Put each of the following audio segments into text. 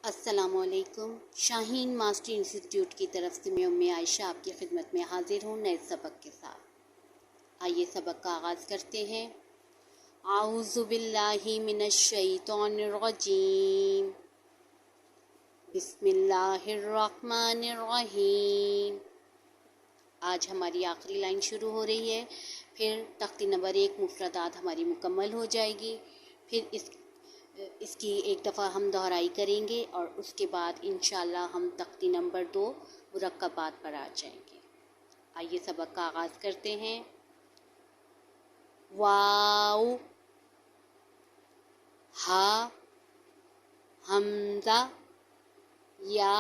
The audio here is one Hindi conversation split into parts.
अस्सलामुअलैकुम। शाहीन मास्टर इंस्टीट्यूट की तरफ से मैं उम्मे आयशा आपकी खिदमत में हाजिर हूँ नए सबक के साथ। आइए सबक का आगाज़ करते हैं। आऊज़ु बिल्लाहि मिनश शैतानिर रजीम, बिस्मिल्लाहिर रहमानिर रहीम। आज हमारी आखिरी लाइन शुरू हो रही है, फिर तख्ती नंबर 1 मुफरदात हमारी मुकम्मल हो जाएगी। फिर इसकी एक दफ़ा हम दोहराई करेंगे और उसके बाद इंशाल्लाह हम तख्ती नंबर 2 मुरक्कबात पर आ जाएंगे। आइए सबक का आगाज़ करते हैं। वाव, हा, हमज़ा, या।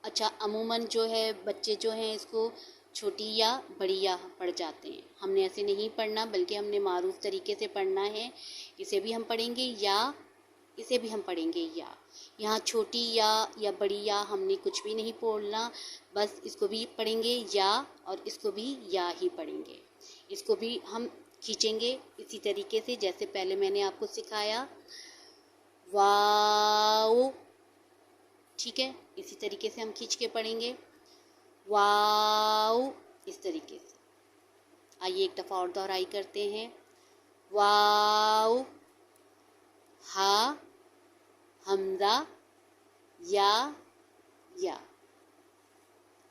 अच्छा, अमूमन जो है बच्चे जो हैं इसको छोटी या बड़ी या पढ़ जाते हैं। हमने ऐसे नहीं पढ़ना, बल्कि हमने मारूफ तरीके से पढ़ना है। इसे भी हम पढ़ेंगे या, इसे भी हम पढ़ेंगे या। यहाँ छोटी या बड़ी या हमने कुछ भी नहीं बोलना, बस इसको भी पढ़ेंगे या और इसको भी या ही पढ़ेंगे। इसको भी हम खींचेंगे इसी तरीके से जैसे पहले मैंने आपको सिखाया। वाओ, ठीक है, इसी तरीके से हम खींच के पढ़ेंगे। वाओ, इस तरीके से। आइए एक दफ़ा और दोहराई करते हैं। वाओ, हा, हमज़ा, या।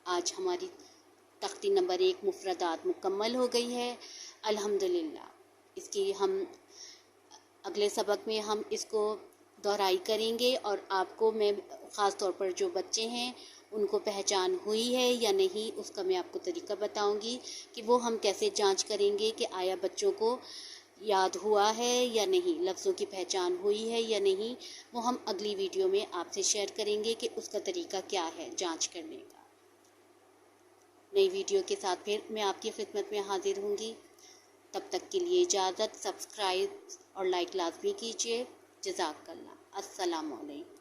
आज हमारी तख्ती नंबर 1 मुफरदात मुकम्मल हो गई है अल्हम्दुलिल्लाह। इसकी हम अगले सबक में हम इसको दोहराई करेंगे और आपको मैं ख़ास तौर पर जो बच्चे हैं उनको पहचान हुई है या नहीं उसका मैं आपको तरीका बताऊंगी कि वो हम कैसे जांच करेंगे कि आया बच्चों को याद हुआ है या नहीं, लफ्ज़ों की पहचान हुई है या नहीं। वो हम अगली वीडियो में आपसे शेयर करेंगे कि उसका तरीका क्या है जांच करने का। नई वीडियो के साथ फिर मैं आपकी खिदमत में हाजिर होंगी। तब तक के लिए इजाज़त। सब्सक्राइब और लाइक लाजमी कीजिए। जज़ाकल्लाह। अस्सलामु अलैकुम।